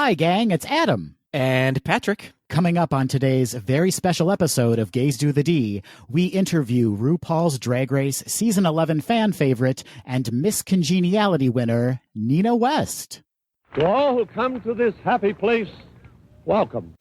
Hi, gang, it's Adam. And Patrick. Coming up on today's very special episode of Gays Do the D, we interview RuPaul's Drag Race Season 11 fan favorite and Miss Congeniality winner, Nina West. To all who come to this happy place, welcome.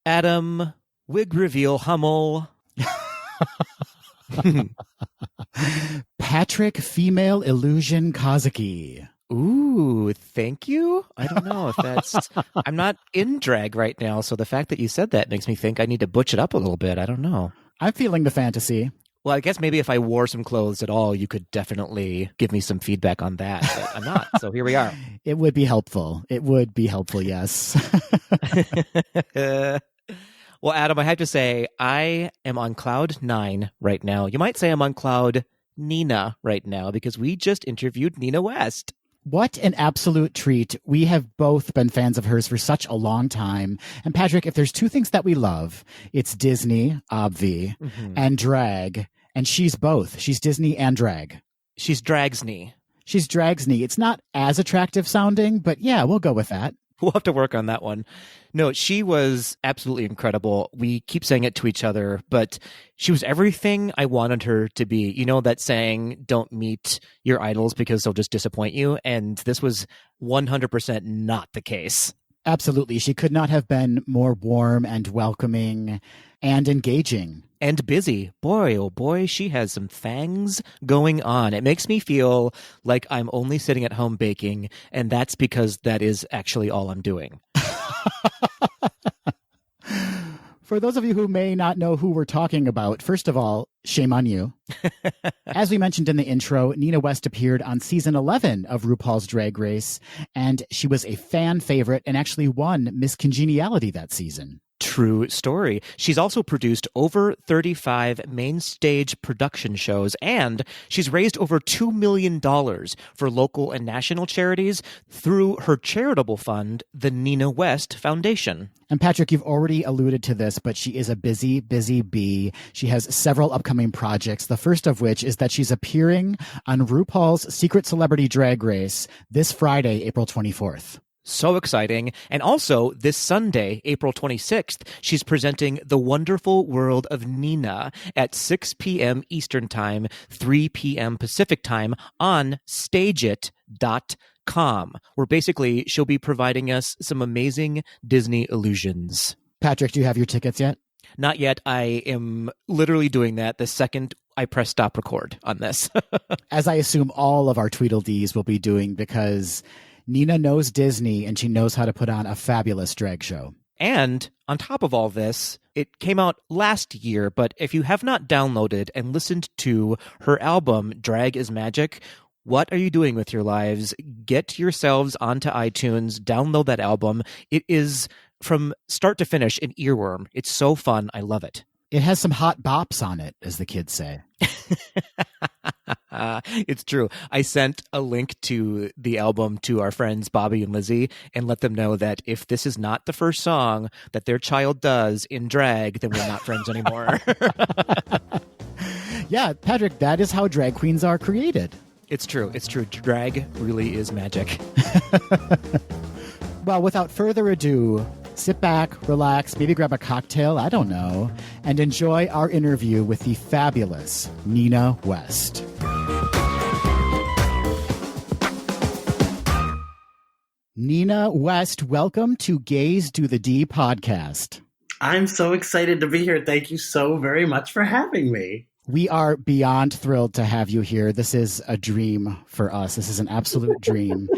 Adam, wig reveal Hummel. Patrick, female illusion Kazuki. Ooh, thank you. I don't know if that's... I'm not in drag right now, so the fact that you said that makes me think I need to butch it up a little bit. I don't know. I'm feeling the fantasy. Well, I guess maybe if I wore some clothes at all, you could definitely give me some feedback on that, but I'm not, so here we are. It would be helpful. It would be helpful, yes. Well, Adam, I have to say, I am on cloud 9 right now. You might say I'm on cloud Nina right now because we just interviewed Nina West. What an absolute treat. We have both been fans of hers for such a long time. And Patrick, if there's two things that we love, it's Disney, obvi, and drag. And she's both. She's Disney and drag. She's Dragsney. She's Dragsney. It's not as attractive sounding, but yeah, we'll go with that. We'll have to work on that one. No, she was absolutely incredible. We keep saying it to each other, but she was everything I wanted her to be. You know that saying, don't meet your idols because they'll just disappoint you? And this was 100% not the case. Absolutely. She could not have been more warm and welcoming and engaging. And busy. Boy, oh boy, she has some things going on. It makes me feel like I'm only sitting at home baking, and that's because that is actually all I'm doing. For those of you who may not know who we're talking about, first of all, shame on you. As we mentioned in the intro, Nina West appeared on season 11 of RuPaul's Drag Race, and she was a fan favorite and actually won Miss Congeniality that season. True story. She's also produced over 35 main stage production shows, and she's raised over $2 million for local and national charities through her charitable fund, the Nina West Foundation. And Patrick, you've already alluded to this, but she is a busy, busy bee. She has several upcoming projects, the first of which is that she's appearing on RuPaul's Secret Celebrity Drag Race this Friday, April 24th. So exciting. And also, this Sunday, April 26th, she's presenting The Wonderful World of Nina at 6 p.m. Eastern Time, 3 p.m. Pacific Time on StageIt.com, where basically she'll be providing us some amazing Disney illusions. Patrick, do you have your tickets yet? Not yet. I am literally doing that the second I press stop record on this. As I assume all of our Tweedledees will be doing, because Nina knows Disney and she knows how to put on a fabulous drag show. And on top of all this, it came out last year, but if you have not downloaded and listened to her album, Drag is Magic, what are you doing with your lives? Get yourselves onto iTunes, download that album. It is, from start to finish, an earworm. It's so fun. I love it. It has some hot bops on it, as the kids say. It's true. I sent a link to the album to our friends Bobby and Lizzie and let them know that if this is not the first song that their child does in drag, then we're not friends anymore. Yeah, Patrick, that is how drag queens are created. It's true. It's true. Drag really is magic. Well, without further ado, sit back, relax, maybe grab a cocktail, I don't know, and enjoy our interview with the fabulous Nina West. Nina West, welcome to Gays Do the D podcast. I'm so excited to be here. Thank you so very much for having me. We are beyond thrilled to have you here. This is a dream for us. This is an absolute dream.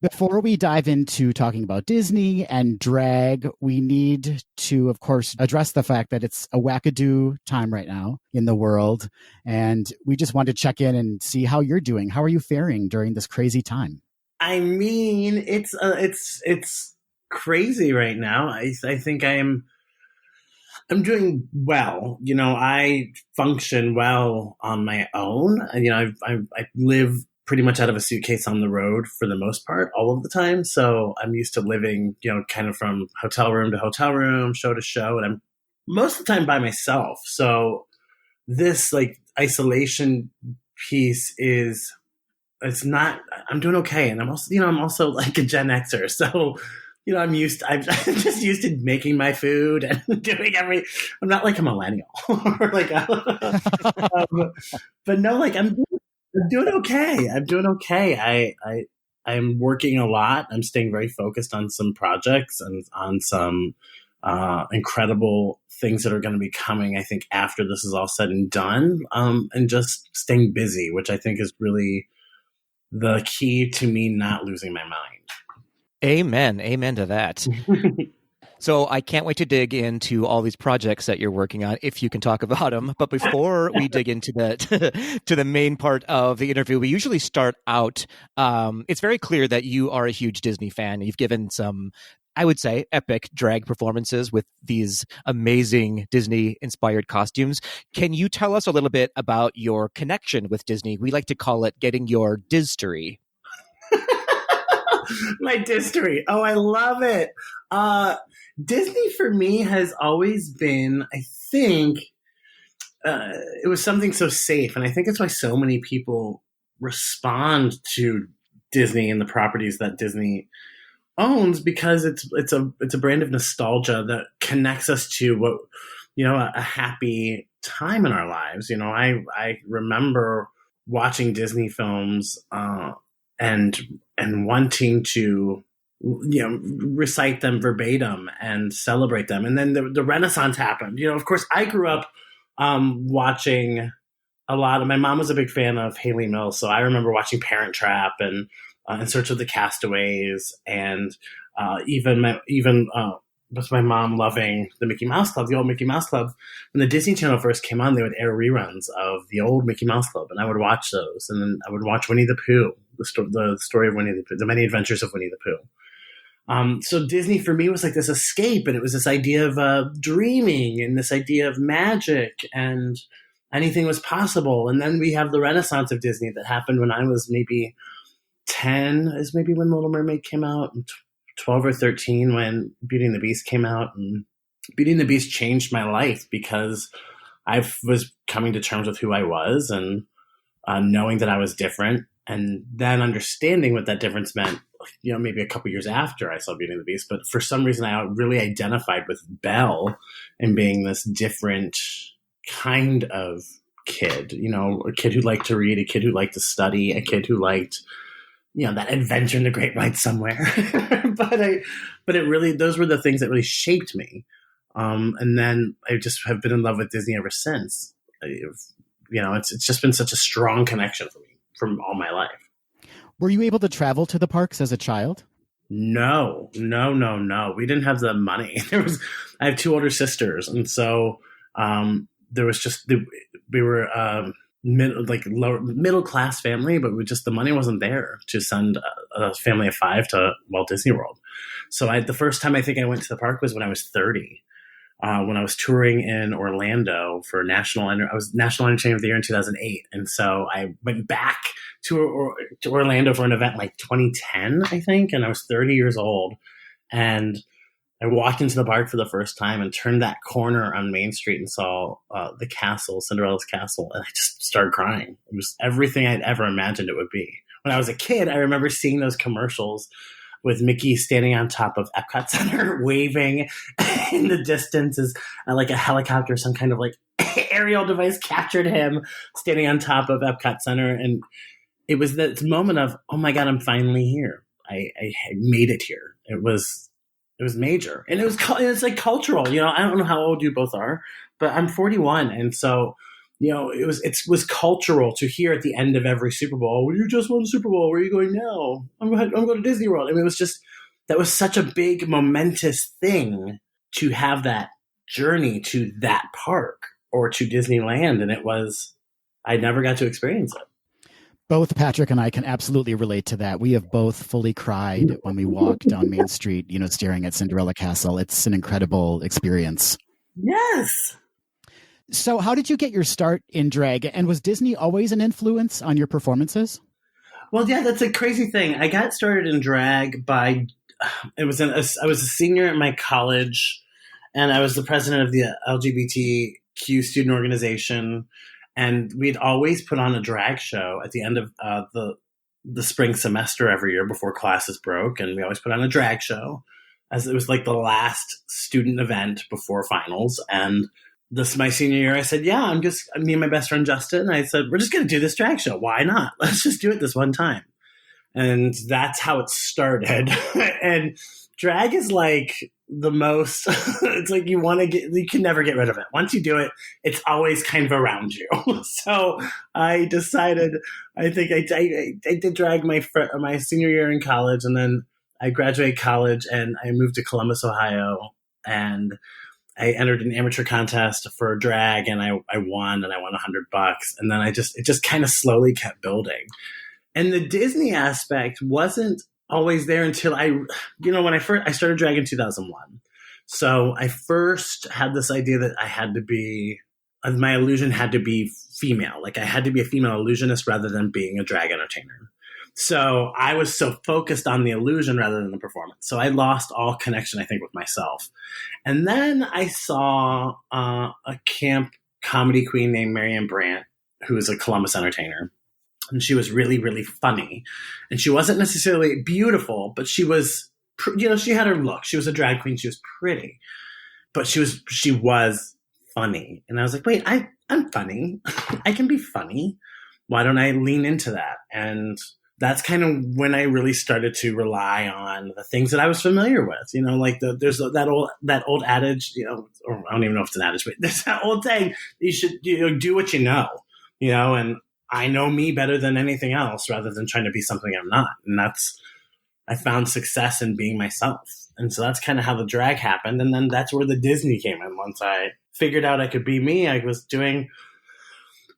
Before we dive into talking about Disney and drag, we need to, of course, address the fact that it's a wackadoo time right now in the world. And we just want to check in and see how you're doing. How are you faring during this crazy time? I mean, it's crazy right now. I think I'm doing well. You know, I function well on my own. You know, I live pretty much out of a suitcase on the road for the most part, all of the time. So I'm used to living, kind of from hotel room to hotel room, show to show, and I'm most of the time by myself. So this like isolation piece it's not, I'm doing okay. And I'm also like a Gen Xer. So, I'm just used to making my food and doing I'm not like a millennial or like, but no, like I'm doing okay. I'm doing okay. I'm working a lot. I'm staying very focused on some projects and on some incredible things that are going to be coming, I think, after this is all said and done, and just staying busy, which I think is really the key to me not losing my mind. Amen. Amen to that. So I can't wait to dig into all these projects that you're working on, if you can talk about them. But before we dig into to the main part of the interview, we usually start out. It's very clear that you are a huge Disney fan. You've given some, I would say, epic drag performances with these amazing Disney-inspired costumes. Can you tell us a little bit about your connection with Disney? We like to call it getting your Diz-tory. My Diz-tory. Oh, I love it. Disney for me has always been, I think, it was something so safe. And I think it's why so many people respond to Disney and the properties that Disney owns, because it's a brand of nostalgia that connects us to what, a happy time in our lives. I remember watching Disney films, and wanting to, recite them verbatim and celebrate them. And then the Renaissance happened. Of course, I grew up watching a lot of, my mom was a big fan of Haley Mills. So I remember watching Parent Trap and In Search of the Castaways, and with my mom loving the Mickey Mouse Club, the old Mickey Mouse Club. When the Disney Channel first came on, they would air reruns of the old Mickey Mouse Club, and I would watch those. And then I would watch Winnie the Pooh, the story of Winnie the Pooh, the many adventures of Winnie the Pooh. So Disney for me was like this escape, and it was this idea of dreaming and this idea of magic, and anything was possible. And then we have the Renaissance of Disney that happened when I was maybe 10, is maybe when Little Mermaid came out, and 12 or 13 when Beauty and the Beast came out. And Beauty and the Beast changed my life because I was coming to terms with who I was, and knowing that I was different, and then understanding what that difference meant, maybe a couple years after I saw Beauty and the Beast. But for some reason, I really identified with Belle and being this different kind of kid, a kid who liked to read, a kid who liked to study, a kid who liked, that adventure in the Great White Somewhere. but it really, those were the things that really shaped me. And then I just have been in love with Disney ever since. It's just been such a strong connection for me from all my life. Were you able to travel to the parks as a child? No. We didn't have the money. I have two older sisters. And so, there was just, we were, middle class family, but the money wasn't there to send a family of 5 to Walt Disney World. So the first time I think I went to the park was when I was 30, when I was touring in Orlando for National Entertainer of the Year in 2008. And so I went back to Orlando for an event like 2010, I think. And I was 30 years old, and I walked into the park for the first time and turned that corner on Main Street and saw the castle, Cinderella's castle, and I just started crying. It was everything I'd ever imagined it would be. When I was a kid, I remember seeing those commercials with Mickey standing on top of Epcot Center, waving in the distance as like a helicopter, some kind of like aerial device captured him standing on top of Epcot Center. And it was this moment of, oh my God, I'm finally here. I made it here. It was major, and it's like cultural. I don't know how old you both are, but I'm 41, and so it was cultural to hear at the end of every Super Bowl, "Well, you just won the Super Bowl. Where are you going now?" I'm going to Disney World. I mean, that was such a big momentous thing to have that journey to that park or to Disneyland, and I never got to experience it. Both Patrick and I can absolutely relate to that. We have both fully cried when we walk down Main Street, staring at Cinderella Castle. It's an incredible experience. Yes. So how did you get your start in drag? And was Disney always an influence on your performances? Well, yeah, that's a crazy thing. I got started in drag by I was a senior at my college, and I was the president of the LGBTQ student organization, and we'd always put on a drag show at the end of the spring semester every year before classes broke, and we always put on a drag show as it was like the last student event before finals. And this my senior year, I said, yeah, me and my best friend Justin, I said, we're just going to do this drag show. Why not? Let's just do it this one time. And that's how it started. And drag is like the most, it's like you can never get rid of it. Once you do it, it's always kind of around you. So I decided, I think I did drag my senior year in college, and then I graduated college and I moved to Columbus, Ohio, and I entered an amateur contest for drag, and I won, and I won $100. And then it just kind of slowly kept building. And the Disney aspect wasn't always there until when I started drag in 2001. So I first had this idea that my illusion had to be female. Like I had to be a female illusionist rather than being a drag entertainer. So I was so focused on the illusion rather than the performance. So I lost all connection, I think, with myself. And then I saw a camp comedy queen named Marianne Brandt, who is a Columbus entertainer. And she was really, really funny. And she wasn't necessarily beautiful, but she was, she had her look. She was a drag queen. She was pretty, but she was funny. And I was like, wait, I'm funny. I can be funny. Why don't I lean into that? And that's kind of when I really started to rely on the things that I was familiar with. Like there's that old adage, or I don't even know if it's an adage, but there's that old saying, you should do what you know, and I know me better than anything else rather than trying to be something I'm not. And I found success in being myself. And so that's kind of how the drag happened. And then that's where the Disney came in. Once I figured out I could be me, I was doing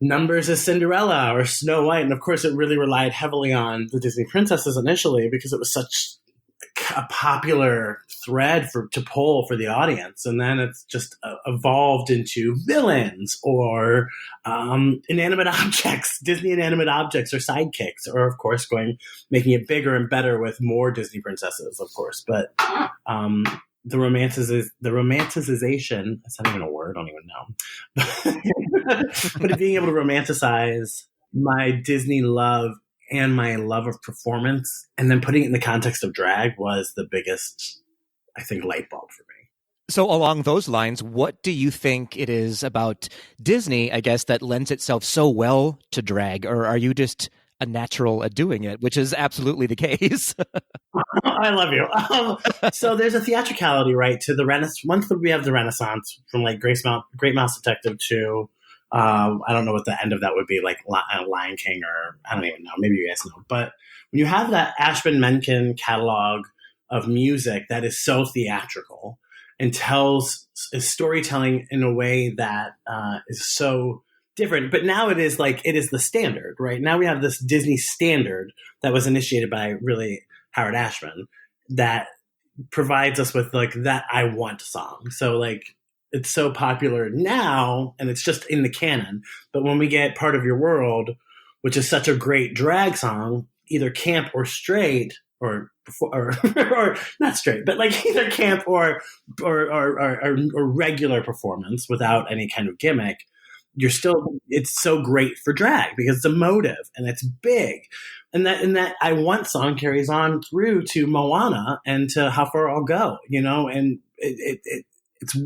numbers as Cinderella or Snow White. And of course, it really relied heavily on the Disney princesses initially because it was such a popular thread to pull for the audience. And then it's just evolved into villains or inanimate objects, Disney inanimate objects or sidekicks, or of course making it bigger and better with more Disney princesses, of course. But the romanticization, that's not even a word, I don't even know. But being able to romanticize my Disney love and my love of performance, and then putting it in the context of drag was the biggest, I think, light bulb for me. So along those lines, what do you think it is about Disney, I guess, that lends itself so well to drag? Or are you just a natural at doing it, which is absolutely the case? I love you. So there's a theatricality, right, to the Renaissance. Once we have the Renaissance, from like Great Mouse Detective to I don't know what the end of that would be, like Lion King, or I don't even know. Maybe you guys know. But when you have that Ashman Menken catalog of music that is so theatrical and is storytelling in a way that is so different. But now it is the standard, right? Now we have this Disney standard that was initiated by really Howard Ashman that provides us with like that I Want song. So like, it's so popular now, and it's just in the canon. But when we get Part of Your World, which is such a great drag song, either camp or straight, or not straight, but like either camp or regular performance without any kind of gimmick, it's so great for drag because it's emotive and it's big. And that I Want song carries on through to Moana and to How Far I'll Go, and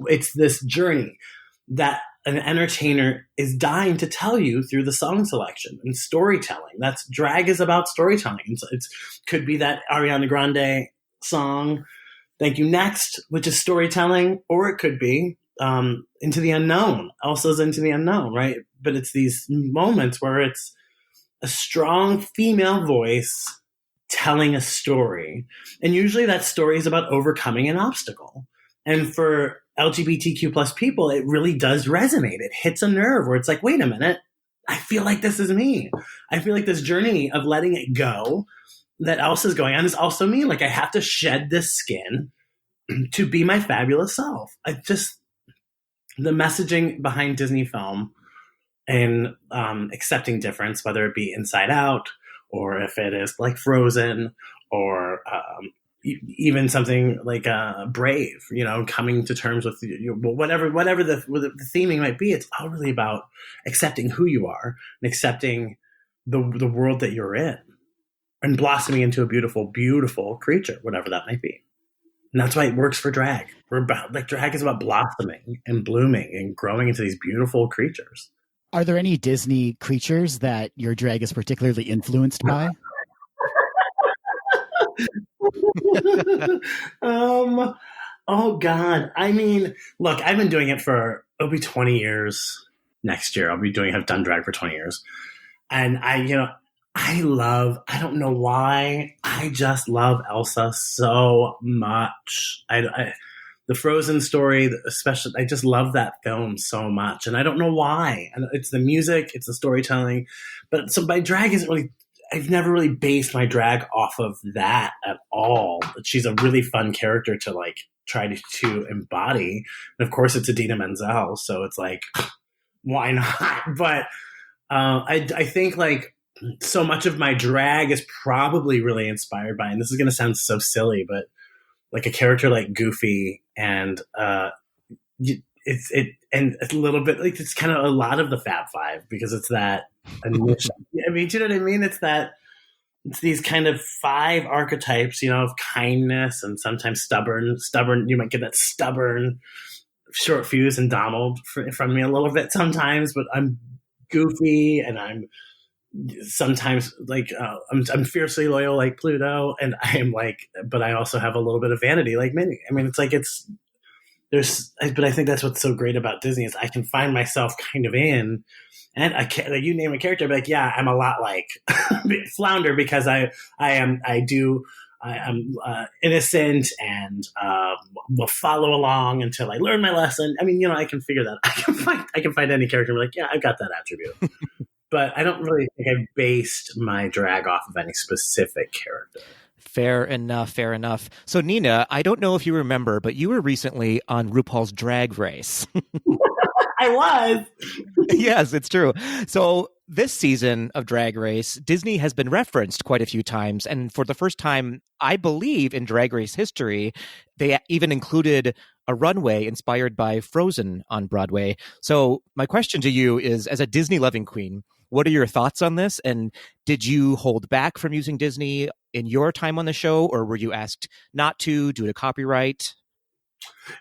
it's this journey that an entertainer is dying to tell you through the song selection and storytelling. Drag is about storytelling. And so it could be that Ariana Grande song, Thank You Next, which is storytelling, or it could be Into the Unknown, Elsa's Into the Unknown, right? But it's these moments where it's a strong female voice telling a story. And usually that story is about overcoming an obstacle. And for LGBTQ plus people, it really does resonate. It hits a nerve where it's like, wait a minute, I feel like this is me. I feel like this journey of letting it go that Elsa's going on is also me. Like I have to shed this skin to be my fabulous self. The messaging behind Disney film and accepting difference, whether it be Inside Out or if it is like Frozen, or even something like Brave, coming to terms with whatever the theming might be. It's all really about accepting who you are and accepting the world that you're in and blossoming into a beautiful, beautiful creature, whatever that might be. And that's why it works for drag. Drag is about blossoming and blooming and growing into these beautiful creatures. Are there any Disney creatures that your drag is particularly influenced by? Oh God. I mean, look, I've been doing it it'll be 20 years next year. I've done drag for 20 years. And I don't know why, I just love Elsa so much. The Frozen story, especially, I just love that film so much. And I don't know why. And it's the music, it's the storytelling. But so my drag isn't really, I've never really based my drag off of that at all. She's a really fun character to try to embody. And of course it's Idina Menzel. So it's like, why not? But I think so much of my drag is probably really inspired by, and this is going to sound so silly, but a character like Goofy, and it's a little bit it's kind of a lot of the Fab Five, because it's that initial, I mean, do you know what I mean? It's these kind of 5 archetypes, of kindness and sometimes stubborn. You might get that stubborn, short fuse and Donald from me a little bit sometimes, but I'm goofy, and I'm sometimes I'm fiercely loyal like Pluto, and but I also have a little bit of vanity like Minnie. I mean, but I think that's what's so great about Disney is I can find myself kind of in, and you name a character, but I'm a lot like Flounder, because I am innocent and will follow along until I learn my lesson. I mean, I can figure that. I can find any character and be I've got that attribute. But I don't really think I based my drag off of any specific character. Fair enough, fair enough. So, Nina, I don't know if you remember, but you were recently on RuPaul's Drag Race. I was. Yes, it's true. So this season of Drag Race, Disney has been referenced quite a few times. And for the first time, I believe, in Drag Race history, they even included a runway inspired by Frozen on Broadway. So my question to you is, as a Disney-loving queen, what are your thoughts on this? And did you hold back from using Disney in your time on the show, or were you asked not to due to copyright?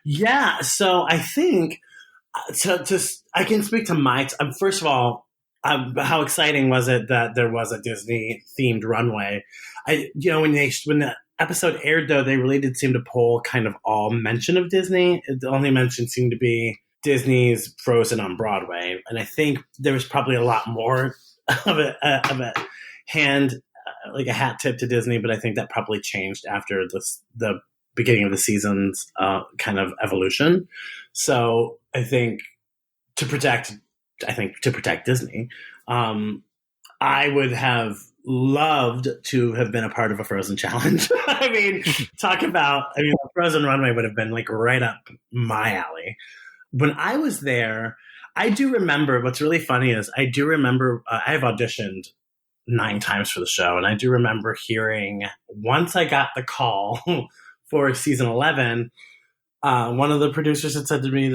Yeah, so I think I can speak to my. First of all, how exciting was it that there was a Disney themed runway? When the episode aired, though, they really did seem to pull kind of all mention of Disney. The only mention seemed to be Disney's Frozen on Broadway, and I think there was probably a lot more of a hand, like a hat tip to Disney, but I think that probably changed after the beginning of the season's kind of evolution. So I think to protect Disney, I would have loved to have been a part of a Frozen challenge. I mean, a Frozen runway would have been right up my alley. When I was there, I do remember, what's really funny is I have auditioned 9 times for the show. And I do remember hearing, once I got the call for season 11, one of the producers had said to me,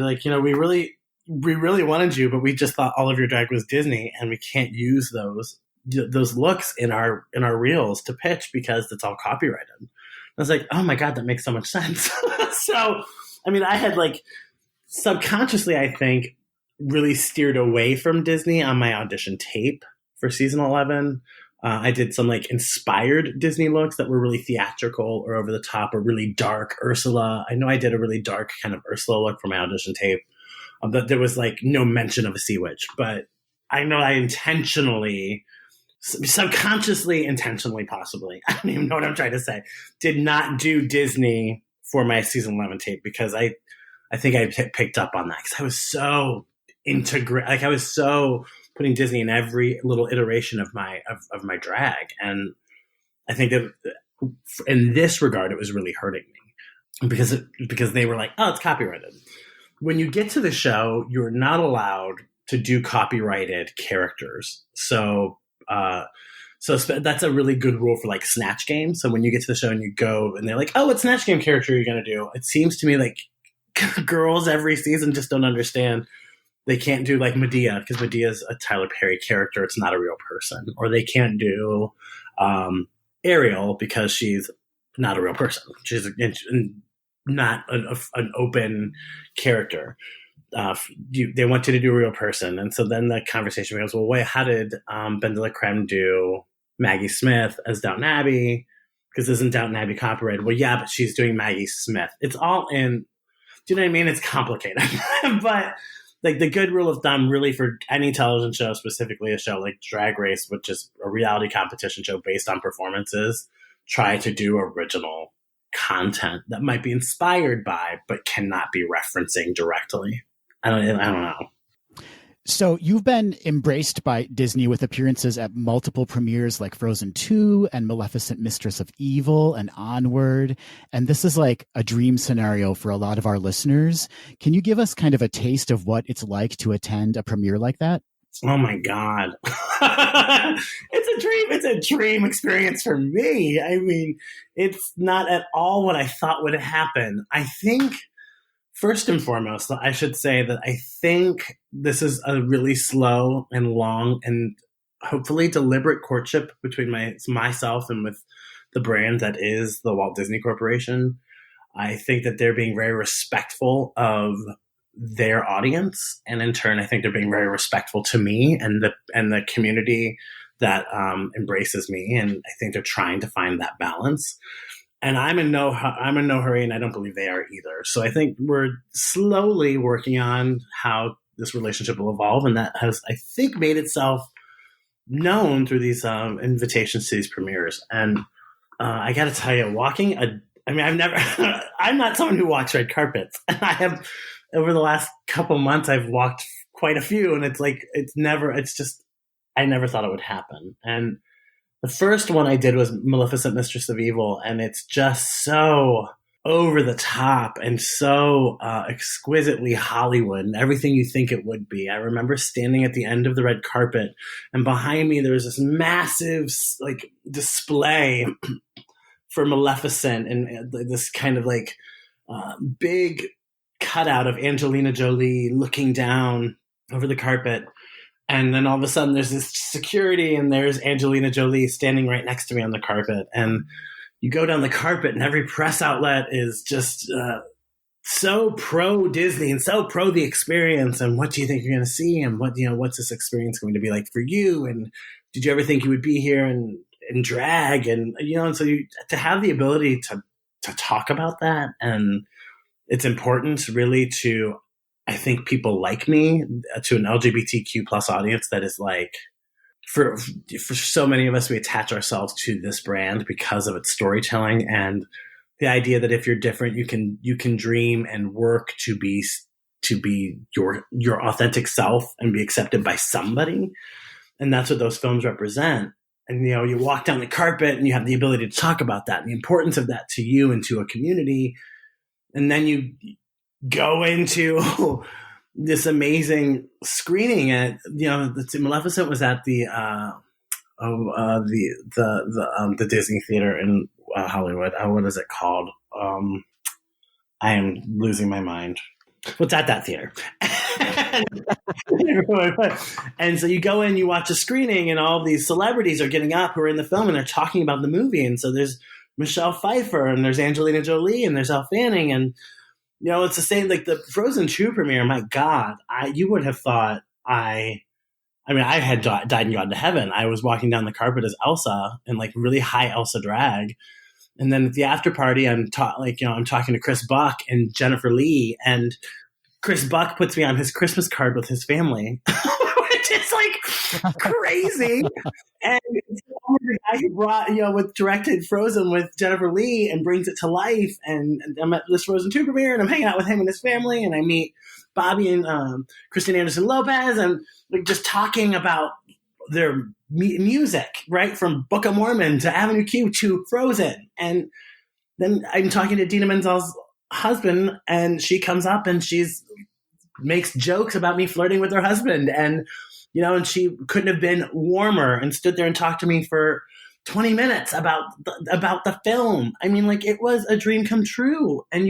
we really wanted you, but we just thought all of your drag was Disney, and we can't use those looks in our reels to pitch because it's all copyrighted. I was like, oh my God, that makes so much sense. So, I mean, I had subconsciously, I think, really steered away from Disney on my audition tape for season 11. I did some inspired Disney looks that were really theatrical or over the top or really dark. Ursula. I know I did a really dark kind of Ursula look for my audition tape. But there was no mention of a sea witch. But I know I subconsciously, intentionally, possibly, I don't even know what I'm trying to say, did not do Disney for my season 11 tape, because I think I picked up on that because I was so I was so putting Disney in every little iteration of my drag, and I think that in this regard it was really hurting me because they were like, oh, it's copyrighted. When you get to the show, you're not allowed to do copyrighted characters. So So that's a really good rule for like Snatch Game. So when you get to the show and you go and they're like, oh, what Snatch Game character are you going to do? It seems to me like girls every season just don't understand. They can't do like Medea because Medea's a Tyler Perry character. It's not a real person. Or they can't do Ariel because she's not a real person. She's not an open character. They want you to do a real person. And so then the conversation goes, well, wait, how did Ben de la Creme do Maggie Smith as Downton Abbey? Because isn't Downton Abbey copyrighted? Well, yeah, but she's doing Maggie Smith. It's all in, do you know what I mean? It's complicated. But like the good rule of thumb really for any television show, specifically a show like Drag Race, which is a reality competition show based on performances, try to do original content that might be inspired by, but cannot be referencing directly. I don't know. So you've been embraced by Disney with appearances at multiple premieres like Frozen 2 and Maleficent Mistress of Evil and Onward. And this is like a dream scenario for a lot of our listeners. Can you give us kind of a taste of what it's like to attend a premiere like that? Oh my God. It's a dream experience for me. I mean, it's not at all what I thought would happen. I think first and foremost, I should say that I think this is a really slow and long and hopefully deliberate courtship between myself and with the brand that is the Walt Disney Corporation. I think that they're being very respectful of their audience, and in turn, I think they're being very respectful to me and the community that embraces me. And I think they're trying to find that balance. And I'm in no hurry, and I don't believe they are either. So I think we're slowly working on how this relationship will evolve, and that has, I think, made itself known through these invitations to these premieres. And I got to tell you, I'm not someone who walks red carpets. And I have, over the last couple months, I've walked quite a few, and I never thought it would happen. And the first one I did was Maleficent Mistress of Evil, and it's just so over the top and so exquisitely Hollywood and everything you think it would be. I remember standing at the end of the red carpet, and behind me there was this massive like display for Maleficent, and this kind of like big cutout of Angelina Jolie looking down over the carpet. And then all of a sudden there's this security, and there's Angelina Jolie standing right next to me on the carpet. And you go down the carpet and every press outlet is just so pro Disney and so pro the experience. And what do you think you're going to see? And what's this experience going to be like for you? And did you ever think you would be here in drag? And, and so to have the ability to talk about that, and it's important really to, I think, people like me, to an LGBTQ plus audience that is like, for so many of us, we attach ourselves to this brand because of its storytelling and the idea that if you're different, you can dream and work to be your authentic self and be accepted by somebody. And that's what those films represent. And, you walk down the carpet and you have the ability to talk about that and the importance of that to you and to a community. And then you go into this amazing screening at, Maleficent was at the Disney Theater in Hollywood. What is it called? I am losing my mind. What's at that theater? And so you go in, you watch a screening, and all these celebrities are getting up who are in the film, and they're talking about the movie. And so there's Michelle Pfeiffer, and there's Angelina Jolie, and there's Elle Fanning, and it's the same, like the Frozen 2 premiere. My God, you would have thought I had died and gone to heaven. I was walking down the carpet as Elsa in like really high Elsa drag. And then at the after party, I'm talking to Chris Buck and Jennifer Lee, and Chris Buck puts me on his Christmas card with his family, which is like crazy. And the guy who brought, directed Frozen with Jennifer Lee and brings it to life. And I'm at this Frozen 2 premiere, and I'm hanging out with him and his family, and I meet Bobby and Christine Anderson Lopez, and like just talking about their music, right, from Book of Mormon to Avenue Q to Frozen. And then I'm talking to Dina Menzel's husband, and she comes up and makes jokes about me flirting with her husband. And and she couldn't have been warmer and stood there and talked to me for 20 minutes about the film. I mean, like, it was a dream come true. And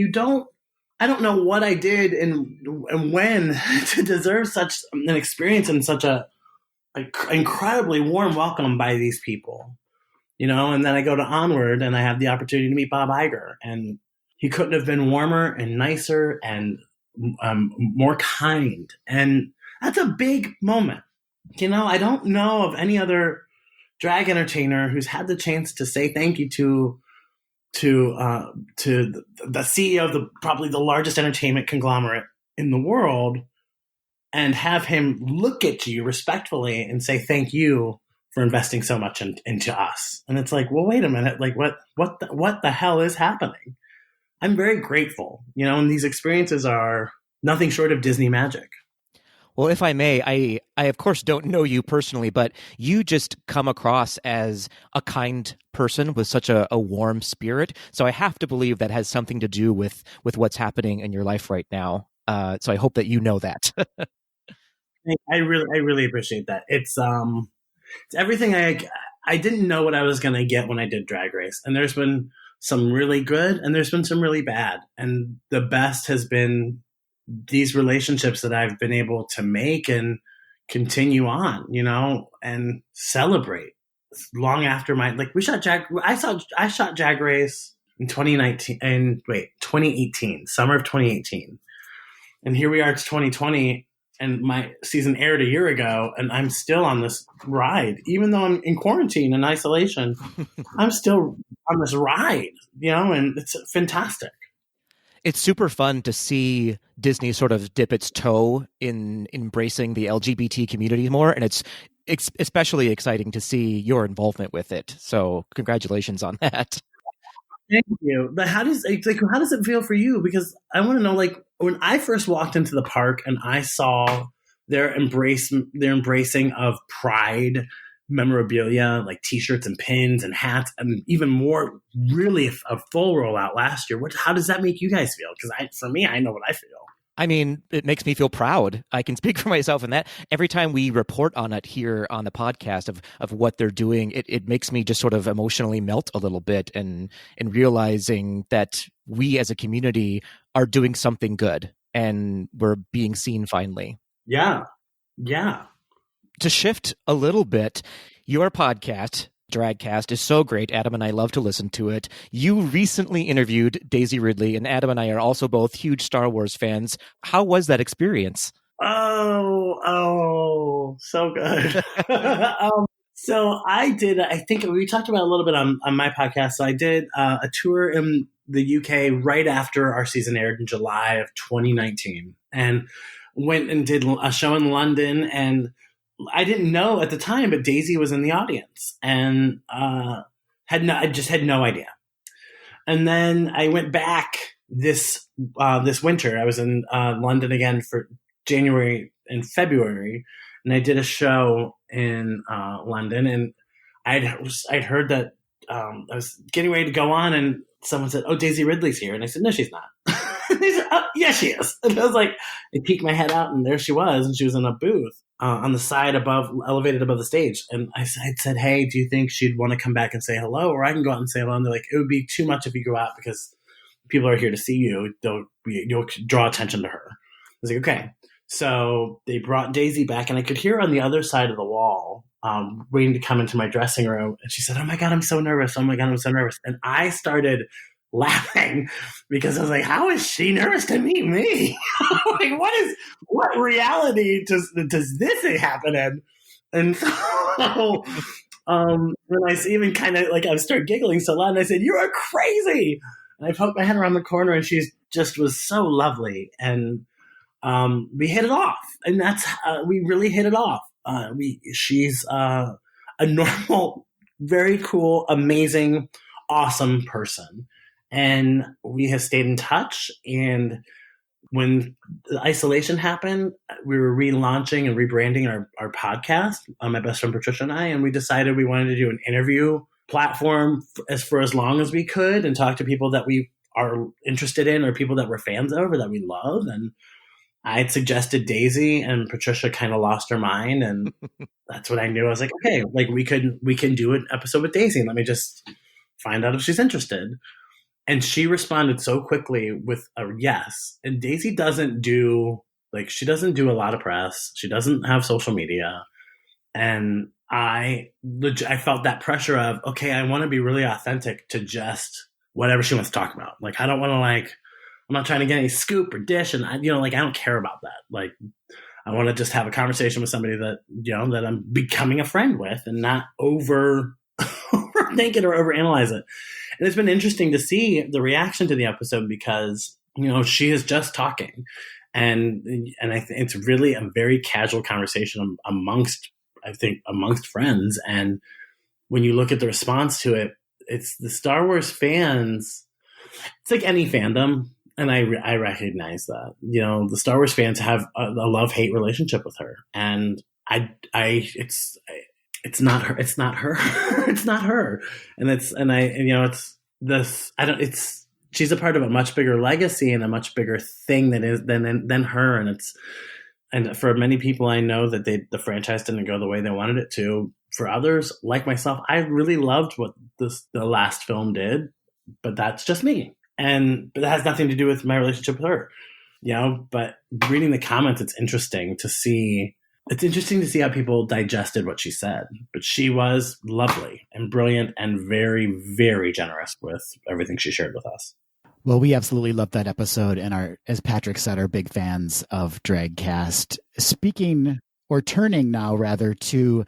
I don't know what I did and when to deserve such an experience and such a incredibly warm welcome by these people, and then I go to Onward and I have the opportunity to meet Bob Iger, and he couldn't have been warmer and nicer and more kind. And that's a big moment. I don't know of any other drag entertainer who's had the chance to say thank you to the CEO of probably the largest entertainment conglomerate in the world, and have him look at you respectfully and say thank you for investing so much into us. And it's like, well, wait a minute, like what the hell is happening? I'm very grateful, and these experiences are nothing short of Disney magic. Well, if I may, I of course don't know you personally, but you just come across as a kind person with such a warm spirit. So I have to believe that has something to do with what's happening in your life right now. So I hope that you know that. I really appreciate that. It's everything I didn't know what I was going to get when I did Drag Race. And there's been some really good and there's been some really bad. And the best has been these relationships that I've been able to make and continue on, and celebrate long after I shot Drag Race in 2018, summer of 2018. And here we are, it's 2020, and my season aired a year ago, and I'm still on this ride. Even though I'm in quarantine and isolation, I'm still on this ride, and it's fantastic. It's super fun to see Disney sort of dip its toe in embracing the LGBT community more, and it's especially exciting to see your involvement with it. So congratulations on that. Thank you. But how does it feel for you? Because I want to know, like, when I first walked into the park and I saw their embracing of Pride memorabilia, like T-shirts and pins and hats, and even more, really a full rollout last year. How does that make you guys feel? Because for me, I know what I feel. I mean, it makes me feel proud. I can speak for myself in that. Every time we report on it here on the podcast of what they're doing, it makes me just sort of emotionally melt a little bit and realizing that we as a community are doing something good and we're being seen finally. Yeah. Yeah. To shift a little bit, your podcast, Dragcast, is so great. Adam and I love to listen to it. You recently interviewed Daisy Ridley, and Adam and I are also both huge Star Wars fans. How was that experience? Oh, so good. So I did, I think we talked about it a little bit on my podcast. So I did a tour in the UK right after our season aired in July of 2019, and went and did a show in London. And I didn't know at the time, but Daisy was in the audience, and I just had no idea. And then I went back this winter. I was in London again for January and February, and I did a show in London. And I'd heard that I was getting ready to go on, and someone said, "Oh, Daisy Ridley's here," and I said, "No, she's not." They said, "Oh, yeah, she is." And I was like, I peeked my head out, and there she was, and she was in a booth on the side elevated above the stage. And I said, "Hey, do you think she'd want to come back and say hello, or I can go out and say hello?" And they're like, "It would be too much if you go out because people are here to see you. You'll draw attention to her." I was like, "Okay." So they brought Daisy back, and I could hear her on the other side of the wall, waiting to come into my dressing room. And she said, "Oh my God, I'm so nervous. Oh my God, I'm so nervous." And I started laughing because I was like, how is she nervous to meet me? Like, what reality does this happen in? And so when I even kind of like, I started giggling so loud, and I said, "You are crazy." And I poked my head around the corner, and she just was so lovely. And we hit it off, and that's we really hit it off. She's a normal, very cool, amazing, awesome person, and we have stayed in touch. And when the isolation happened, we were relaunching and rebranding our podcast, my best friend Patricia and I, and we decided we wanted to do an interview platform for as long as we could and talk to people that we are interested in or people that we're fans of or that we love. And I had suggested Daisy, and Patricia kind of lost her mind, and that's what I knew. I was like, okay, like we can do an episode with Daisy, and let me just find out if she's interested. And she responded so quickly with a yes. And Daisy doesn't do a lot of press. She doesn't have social media, and I felt that pressure of, okay, I want to be really authentic to just whatever she wants to talk about. Like, I don't want to I'm not trying to get any scoop or dish, and I don't care about that. Like, I want to just have a conversation with somebody that, that I'm becoming a friend with, and not overthink it or overanalyze it. And it's been interesting to see the reaction to the episode because, she is just talking, and I think it's really a very casual conversation amongst friends. And when you look at the response to it, it's the Star Wars fans. It's like any fandom. And I recognize that, the Star Wars fans have a love-hate relationship with her, and it's not her, it's not her, it's not her, she's a part of a much bigger legacy and a much bigger thing than her, and for many people, I know that the franchise didn't go the way they wanted it to. For others, like myself, I really loved what the last film did, but that's just me. But that has nothing to do with my relationship with her, but reading the comments, it's interesting to see how people digested what she said. But she was lovely and brilliant and very, very generous with everything she shared with us. Well, we absolutely loved that episode and as Patrick said, are big fans of Dragcast. Turning now rather to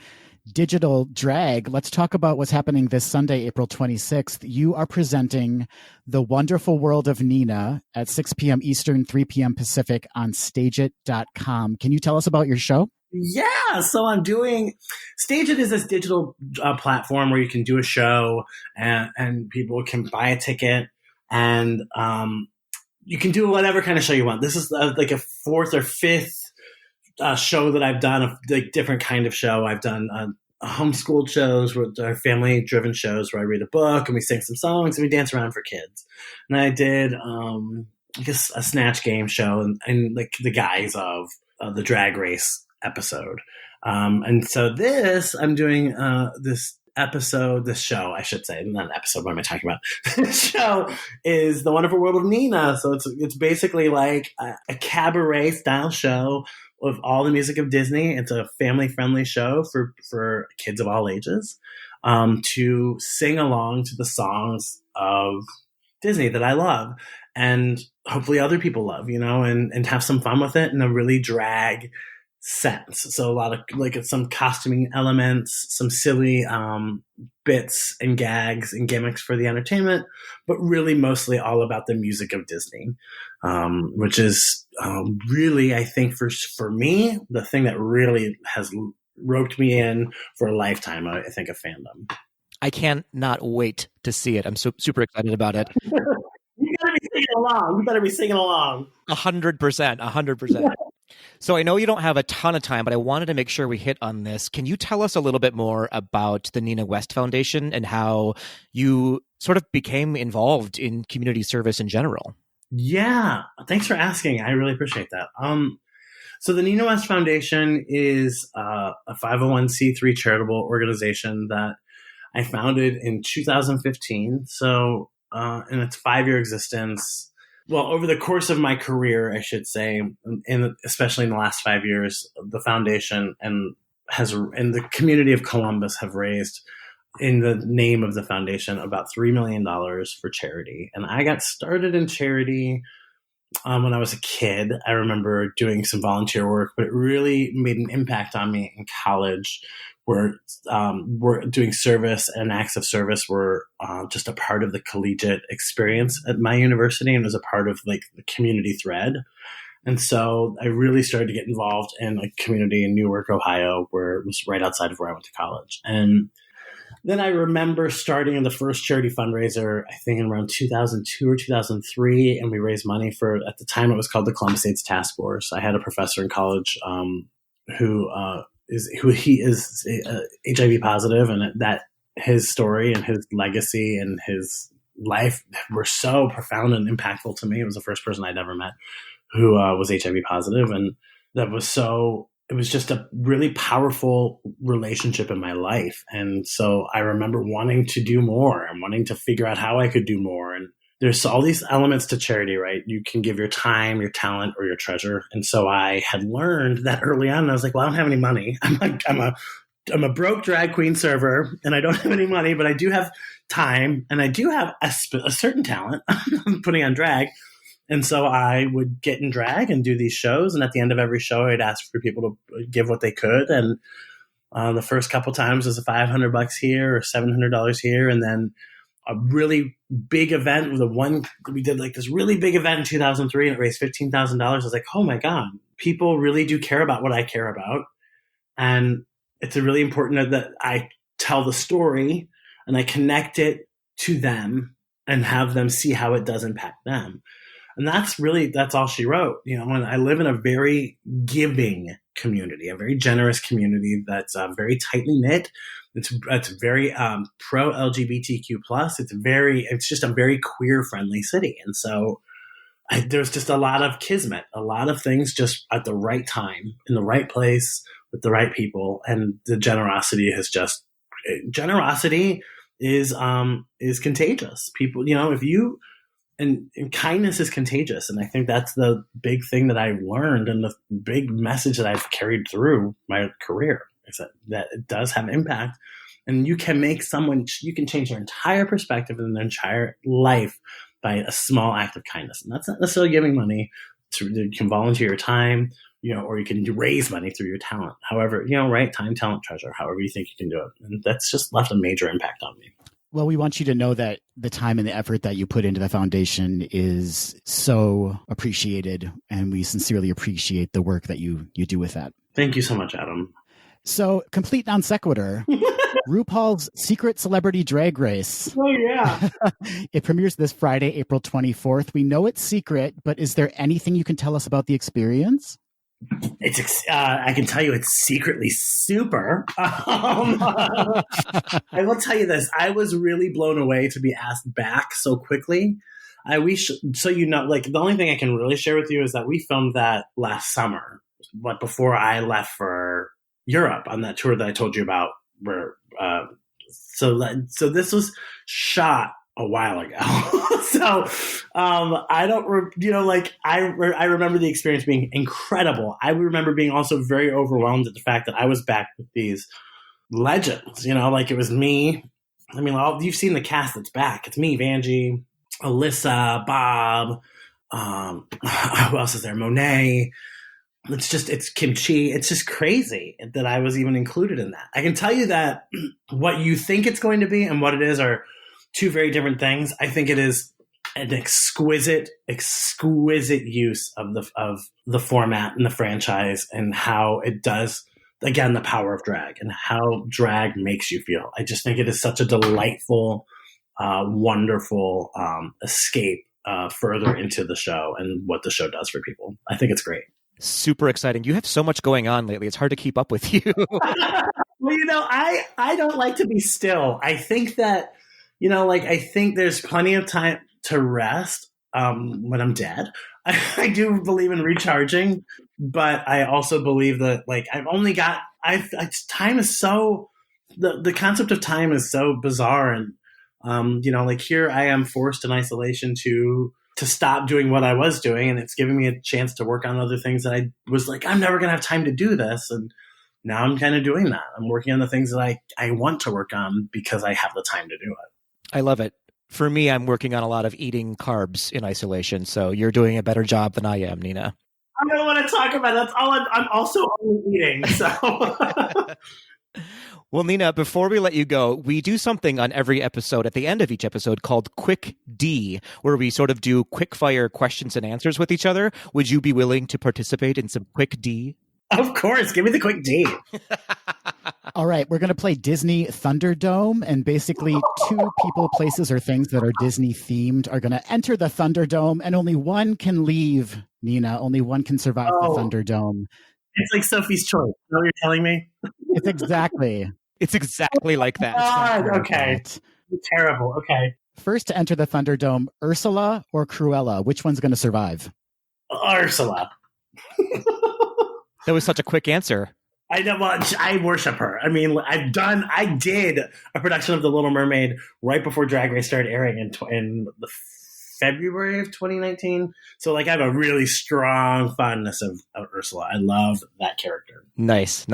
digital drag, let's talk about what's happening this Sunday, April 26th. You are presenting The Wonderful World of Nina at 6 p.m. Eastern, 3 p.m. Pacific on stageit.com. Can you tell us about your show? Yeah, so I'm doing Stageit is this digital platform where you can do a show and people can buy a ticket, and you can do whatever kind of show you want. This is like a fourth or fifth show that I've done, a different kind of show. I've done homeschooled shows, family-driven shows where I read a book and we sing some songs and we dance around for kids. And I did a Snatch Game show and like the guise of the Drag Race episode. And so I'm doing this show, I should say, not an episode, what am I talking about? This show is The Wonderful World of Nina. So it's basically like a cabaret style show with all the music of Disney. It's a family-friendly show for kids of all ages to sing along to the songs of Disney that I love and hopefully other people love, and have some fun with it in a really drag sense. So a lot of some costuming elements, some silly bits and gags and gimmicks for the entertainment, but really mostly all about the music of Disney, which is really, I think for me, the thing that really has roped me in for a lifetime, I think, of fandom. I cannot wait to see it. I'm super excited about it. You better be singing along. 100%. So I know you don't have a ton of time, but I wanted to make sure we hit on this. Can you tell us a little bit more about the Nina West Foundation and how you sort of became involved in community service in general? Yeah, thanks for asking. I really appreciate that. So the Nina West Foundation is a 501c3 charitable organization that I founded in 2015. So in its 5-year existence, well, over the course of my career, I should say, especially in the last 5 years, the foundation and the community of Columbus have raised, in the name of the foundation, about $3 million for charity. And I got started in charity when I was a kid. I remember doing some volunteer work, but it really made an impact on me in college, where doing service and acts of service were just a part of the collegiate experience at my university, and was a part of like the community thread. And so I really started to get involved in a community in Newark, Ohio, where it was right outside of where I went to college. And then I remember starting the first charity fundraiser, I think in around 2002 or 2003, and we raised money for, at the time it was called the Columbus AIDS Task Force. I had a professor in college who is HIV positive, and that his story and his legacy and his life were so profound and impactful to me. It was the first person I'd ever met who was HIV positive. And it was just a really powerful relationship in my life. And so I remember wanting to do more and wanting to figure out how I could do more. And there's all these elements to charity, right? You can give your time, your talent, or your treasure. And so I had learned that early on. And I was like, well, I don't have any money. I'm a broke drag queen server, and I don't have any money, but I do have time, and I do have a certain talent putting on drag. And so I would get in drag and do these shows. And at the end of every show, I'd ask for people to give what they could. And the first couple times was $500 here or $700 here. And then a really big event, we did like this really big event in 2003, and it raised $15,000. I was like, oh my God, people really do care about what I care about. And it's really important that I tell the story and I connect it to them and have them see how it does impact them. And that's all she wrote. And I live in a very giving community, a very generous community that's very tightly knit. It's very pro LGBTQ plus. It's just a very queer friendly city. And so there's just a lot of kismet, a lot of things just at the right time, in the right place, with the right people. And the generosity is contagious. People, and kindness is contagious. And I think that's the big thing that I've learned, and the big message that I've carried through my career is that it does have impact. And you can change their entire perspective and their entire life by a small act of kindness. And that's not necessarily giving money. You can volunteer your time, or you can raise money through your talent. However, right? Time, talent, treasure, however you think you can do it. And that's just left a major impact on me. Well, we want you to know that the time and the effort that you put into the foundation is so appreciated, and we sincerely appreciate the work that you do with that. Thank you so much, Adam. So, complete non sequitur. RuPaul's Secret Celebrity Drag Race. Oh, yeah. It premieres this Friday, April 24th. We know it's secret, but is there anything you can tell us about the experience? I can tell you it's secretly super. I will tell you this. I was really blown away to be asked back so quickly. The only thing I can really share with you is that we filmed that last summer, but before I left for Europe on that tour that I told you about. So this was shot a while ago. So I don't, I remember the experience being incredible. I remember being also very overwhelmed at the fact that I was back with these legends, it was me. I mean, you've seen the cast that's back. It's me, Vanjie, Alyssa, Bob, who else is there? Monet. It's kimchi. It's just crazy that I was even included in that. I can tell you that what you think it's going to be and what it is are two very different things. I think it is an exquisite use of the format and the franchise, and how it does, again, the power of drag and how drag makes you feel. I just think it is such a delightful, wonderful escape further into the show and what the show does for people. I think it's great. Super exciting. You have so much going on lately. It's hard to keep up with you. Well, I don't like to be still. I think that, I think there's plenty of time to rest when I'm dead. I do believe in recharging, but I also believe that, time is so, the concept of time is so bizarre. And, here I am forced in isolation to stop doing what I was doing. And it's giving me a chance to work on other things that I was like, I'm never going to have time to do this. And now I'm kind of doing that. I'm working on the things that I want to work on because I have the time to do it. I love it. For me, I'm working on a lot of eating carbs in isolation. So you're doing a better job than I am, Nina. I don't want to talk about it. That's all I'm also only eating. So. Well, Nina, before we let you go, we do something on every episode at the end of each episode called Quick D, where we sort of do quick fire questions and answers with each other. Would you be willing to participate in some Quick D? Of course. Give me the Quick D. All right. We're going to play Disney Thunderdome, and basically 2 people, places, or things that are Disney themed are going to enter the Thunderdome, and only one can leave, Nina. Only one can survive the Thunderdome. It's like Sophie's Choice. You know what you're telling me? It's exactly. It's exactly like that. God, okay. Terrible. Okay. First to enter the Thunderdome, Ursula or Cruella? Which one's going to survive? Ursula. That was such a quick answer. I know. Well, I worship her. I mean, I did a production of The Little Mermaid right before Drag Race started airing in the February of 2019. So, like, I have a really strong fondness of Ursula. I love that character. Nice.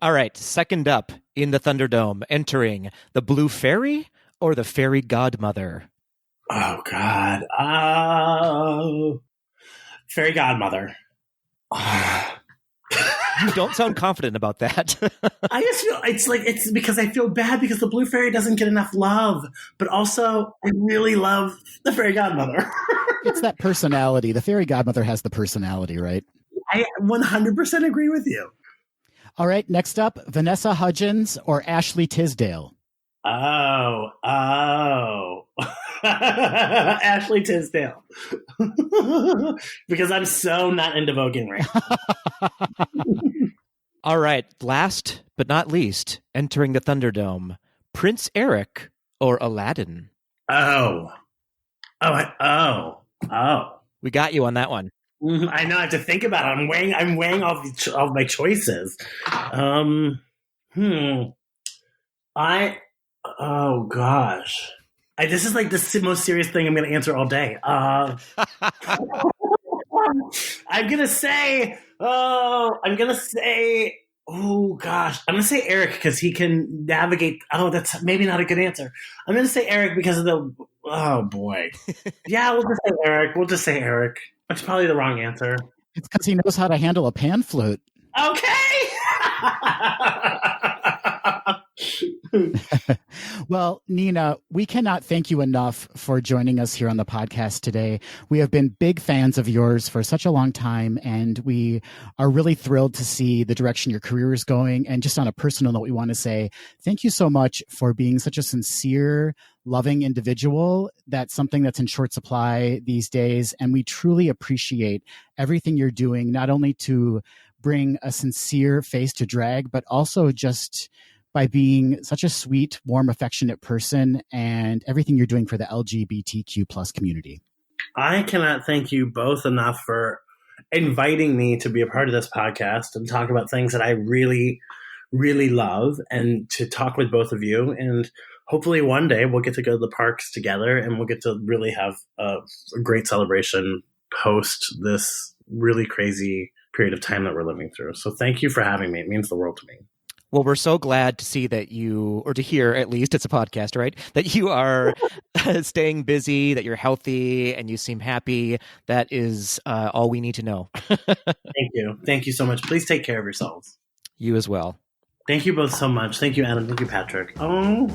All right, second up in the Thunderdome, entering the Blue Fairy or the Fairy Godmother? Oh, God. Oh. Fairy Godmother. You don't sound confident about that. I just feel it's because I feel bad because the Blue Fairy doesn't get enough love, but also I really love the Fairy Godmother. It's that personality. The Fairy Godmother has the personality, right? I 100% agree with you. All right, next up, Vanessa Hudgens or Ashley Tisdale? Oh. Ashley Tisdale. Because I'm so not into voguing right now. All right, last but not least, entering the Thunderdome, Prince Eric or Aladdin? Oh. We got you on that one. I know. I have to think about it. I'm weighing all of my choices. Oh gosh. This is like the most serious thing I'm going to answer all day. I'm going to say, I'm going to say Eric because he can navigate. Oh, that's maybe not a good answer. I'm going to say Eric because of oh boy. Yeah, we'll just say Eric. That's probably the wrong answer. It's because he knows how to handle a pan flute. Okay. Well, Nina, we cannot thank you enough for joining us here on the podcast today. We have been big fans of yours for such a long time, and we are really thrilled to see the direction your career is going. And just on a personal note, we want to say thank you so much for being such a sincere, loving individual. That's something that's in short supply these days. And we truly appreciate everything you're doing, not only to bring a sincere face to drag, but also just by being such a sweet, warm, affectionate person and everything you're doing for the LGBTQ plus community. I cannot thank you both enough for inviting me to be a part of this podcast and talk about things that I really, really love and to talk with both of you. And hopefully one day we'll get to go to the parks together and we'll get to really have a great celebration post this really crazy period of time that we're living through. So thank you for having me. It means the world to me. Well, we're so glad to see that you, or to hear at least, it's a podcast, right? That you are staying busy, that you're healthy, and you seem happy. That is all we need to know. Thank you. Thank you so much. Please take care of yourselves. You as well. Thank you both so much. Thank you, Adam. Thank you, Patrick. Oh.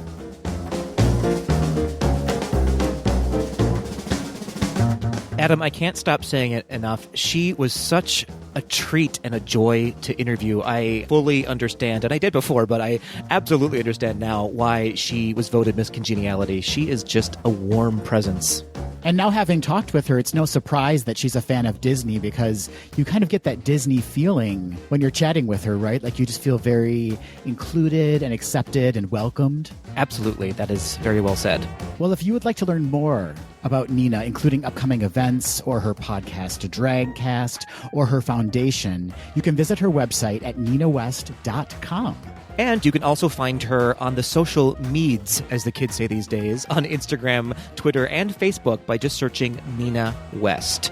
Adam, I can't stop saying it enough. She was such a treat and a joy to interview. I fully understand, and I did before, but I absolutely understand now why she was voted Miss Congeniality. She is just a warm presence. And now having talked with her, it's no surprise that she's a fan of Disney because you kind of get that Disney feeling when you're chatting with her, right? Like you just feel very included and accepted and welcomed. Absolutely. That is very well said. Well, if you would like to learn more about Nina, including upcoming events or her podcast Dragcast or her foundation, you can visit her website at ninawest.com. And you can also find her on the social meds, as the kids say these days, on Instagram, Twitter, and Facebook by just searching Nina West.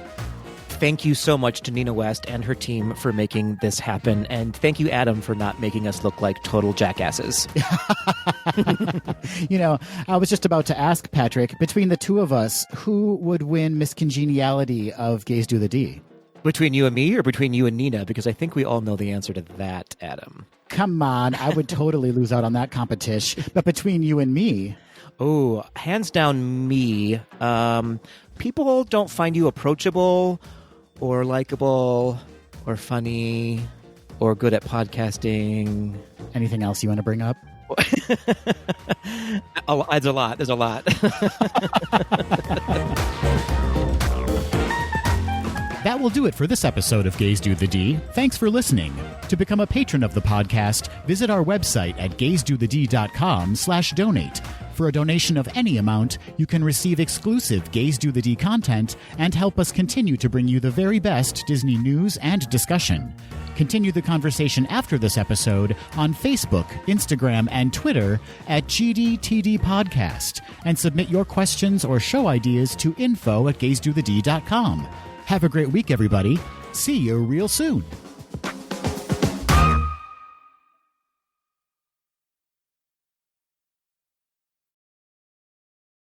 Thank you so much to Nina West and her team for making this happen. And thank you, Adam, for not making us look like total jackasses. You know, I was just about to ask, Patrick, between the two of us, who would win Miss Congeniality of Gays Do the D? Between you and me or between you and Nina? Because I think we all know the answer to that, Adam. Come on, I would totally lose out on that competition. But between you and me... Oh, hands down me. People don't find you approachable or likable or funny or good at podcasting. Anything else you want to bring up? There's a lot. That will do it for this episode of Gays Do the D. Thanks for listening. To become a patron of the podcast, visit our website at gaysdothed.com/donate. For a donation of any amount, you can receive exclusive Gays Do the D content and help us continue to bring you the very best Disney news and discussion. Continue the conversation after this episode on Facebook, Instagram, and Twitter at GDTD Podcast, and submit your questions or show ideas to info@gaysdothed.com. Have a great week, everybody. See you real soon.